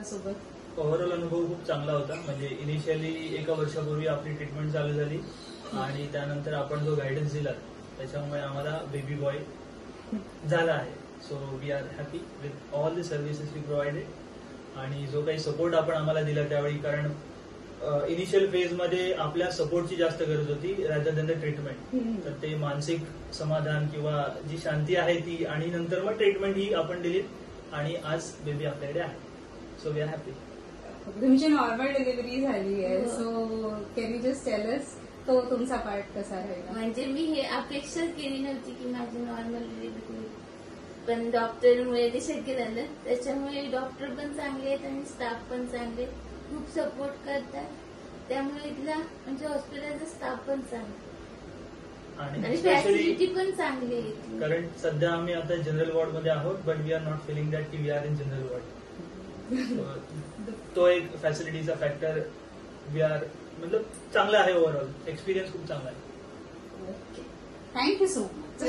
आपल्यासोबत? ओव्हरऑल अनुभव खूप चांगला होता. म्हणजे इनिशियली 1 वर्षापूर्वी आपली ट्रीटमेंट चालू झाली आणि त्यानंतर आपण जो गायडन्स दिला त्याच्यामुळे आम्हाला बेबी बॉय झाला आहे. So we are happy with all the services we provided आणि जो काही सपोर्ट आपण आम्हाला दिला त्यावेळी, कारण इनिशियल फेज मध्ये आपल्या सपोर्टची जास्त गरज होती रॅदर दॅन द ट्रीटमेंट. तर ते मानसिक समाधान किंवा जी शांती आहे ती, आणि नंतर मग ट्रीटमेंट ही आपण दिली आणि आज बेबी आपल्याकडे आहे. So we are happy. तुमची नॉर्मल डिलिव्हरी झाली आहे, so can you just tell us तो तुमचा पार्ट कसा राहिला? म्हणजे मी हे अपेक्षा केली नव्हती की माझी नॉर्मल डिलिव्हरी, पण डॉक्टरमुळे ते शक्य झालं. त्याच्यामुळे डॉक्टर पण चांगले आहेत आणि स्टाफ पण चांगले, खूप सपोर्ट करतात. त्यामुळे इथला म्हणजे हॉस्पिटलचा स्टाफ पण चांगला आणि फॅसिलिटी पण चांगली आहे. कारण सध्या आम्ही आता जनरल वॉर्ड मध्ये आहोत, but we are not feeling that की we are in general ward. तो एक फॅसिलिटीचा फॅक्टर. वी आर मतलब चांगला आहे. ओव्हरऑल एक्सपिरियन्स खूप चांगला आहे. Thank you so much.